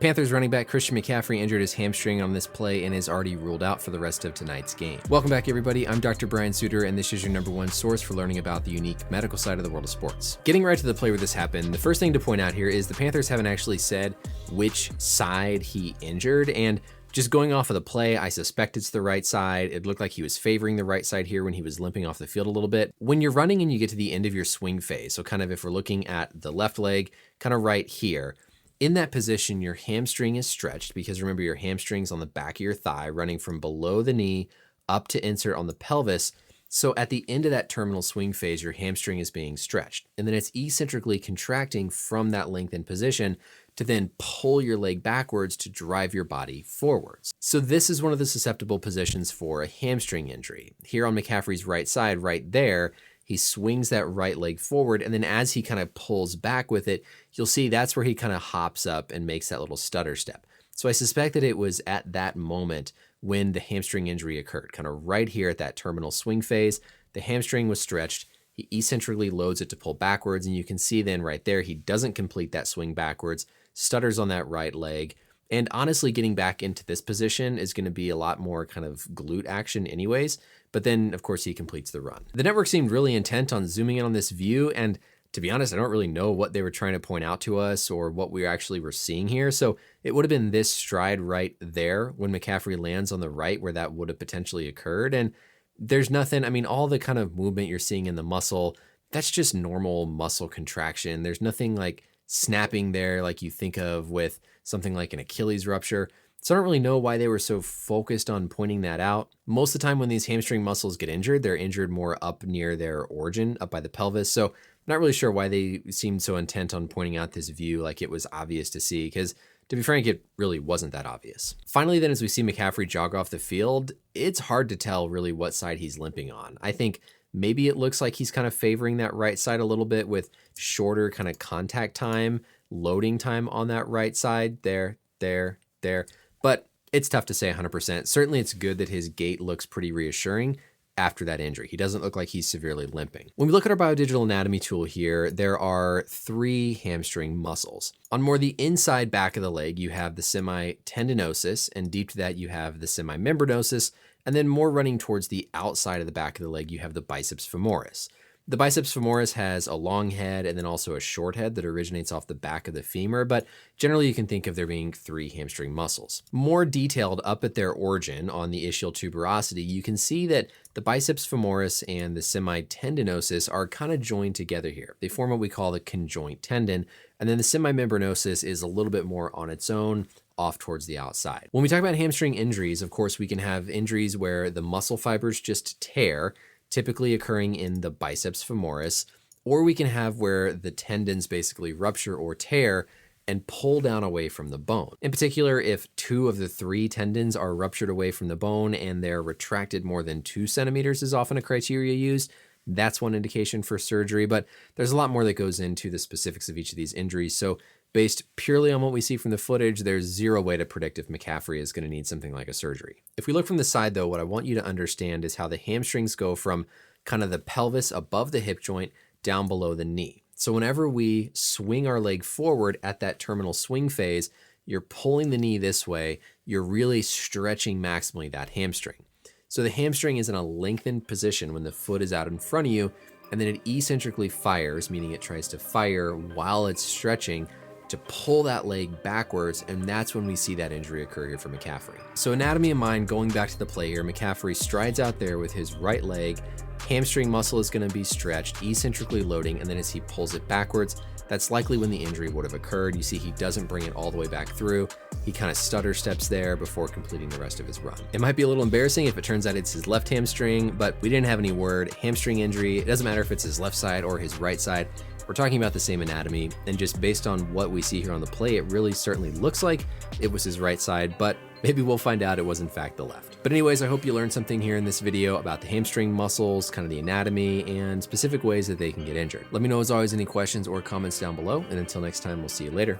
Panthers running back Christian McCaffrey injured his hamstring on this play and is already ruled out for the rest of tonight's game. Welcome back, everybody. I'm Dr. Brian Sutterer, and this is your #1 source for learning about the unique medical side of the world of sports. Getting right to the play where this happened, the first thing to point out here is the Panthers haven't actually said which side he injured, and just going off of the play, I suspect it's the right side. It looked like he was favoring the right side here when he was limping off the field a little bit. When you're running and you get to the end of your swing phase, so kind of if we're looking at the left leg, kind of right here, in that position, your hamstring is stretched because remember your hamstring's on the back of your thigh running from below the knee up to insert on the pelvis. So at the end of that terminal swing phase, your hamstring is being stretched. And then it's eccentrically contracting from that lengthened position to then pull your leg backwards to drive your body forwards. So this is one of the susceptible positions for a hamstring injury. Here on McCaffrey's right side, right there, he swings that right leg forward, and then as he kind of pulls back with it, you'll see that's where he kind of hops up and makes that little stutter step. So I suspect that it was at that moment when the hamstring injury occurred, kind of right here at that terminal swing phase. The hamstring was stretched. He eccentrically loads it to pull backwards, and you can see then right there, he doesn't complete that swing backwards, stutters on that right leg. And honestly, getting back into this position is going to be a lot more kind of glute action anyways. But then, of course, he completes the run. The network seemed really intent on zooming in on this view. And to be honest, I don't really know what they were trying to point out to us or what we actually were seeing here. So it would have been this stride right there when McCaffrey lands on the right where that would have potentially occurred. And there's nothing, I mean, all the kind of movement you're seeing in the muscle, that's just normal muscle contraction. There's nothing like snapping there like you think of with something like an Achilles rupture. So I don't really know why they were so focused on pointing that out. Most of the time when these hamstring muscles get injured, they're injured more up near their origin, up by the pelvis. So I'm not really sure why they seemed so intent on pointing out this view like it was obvious to see, because to be frank, it really wasn't that obvious. Finally, then, as we see McCaffrey jog off the field, it's hard to tell really what side he's limping on. I think maybe it looks like he's kind of favoring that right side a little bit with shorter kind of contact time, loading time on that right side, there. But it's tough to say 100%. Certainly it's good that his gait looks pretty reassuring after that injury. He doesn't look like he's severely limping. When we look at our biodigital anatomy tool here, there are 3 hamstring muscles. On more the inside back of the leg, you have the semitendinosus, and deep to that you have the semimembranosus, and then more running towards the outside of the back of the leg, you have the biceps femoris. The biceps femoris has a long head and then also a short head that originates off the back of the femur, but generally you can think of there being 3 hamstring muscles. More detailed up at their origin on the ischial tuberosity, you can see that the biceps femoris and the semitendinosus are kind of joined together here. They form what we call the conjoint tendon, and then the semimembranosus is a little bit more on its own, off towards the outside. When we talk about hamstring injuries, of course, we can have injuries where the muscle fibers just tear, typically occurring in the biceps femoris, or we can have where the tendons basically rupture or tear and pull down away from the bone. In particular, if 2 of the 3 tendons are ruptured away from the bone and they're retracted more than 2 centimeters is often a criteria used, that's one indication for surgery, but there's a lot more that goes into the specifics of each of these injuries. So based purely on what we see from the footage, there's zero way to predict if McCaffrey is going to need something like a surgery. If we look from the side though, what I want you to understand is how the hamstrings go from kind of the pelvis above the hip joint down below the knee. So whenever we swing our leg forward at that terminal swing phase, you're pulling the knee this way, you're really stretching maximally that hamstring. So the hamstring is in a lengthened position when the foot is out in front of you, and then it eccentrically fires, meaning it tries to fire while it's stretching to pull that leg backwards, and that's when we see that injury occur here for McCaffrey. So anatomy in mind, going back to the play here, McCaffrey strides out there with his right leg, hamstring muscle is going to be stretched, eccentrically loading, and then as he pulls it backwards, that's likely when the injury would have occurred. You see he doesn't bring it all the way back through. He kind of stutter steps there before completing the rest of his run. It might be a little embarrassing if it turns out it's his left hamstring, but we didn't have any word. Hamstring injury, it doesn't matter if it's his left side or his right side. We're talking about the same anatomy, and just based on what we see here on the play, it really certainly looks like it was his right side, but maybe we'll find out it was in fact the left. But anyways, I hope you learned something here in this video about the hamstring muscles, kind of the anatomy, and specific ways that they can get injured. Let me know as always any questions or comments down below, and until next time, we'll see you later.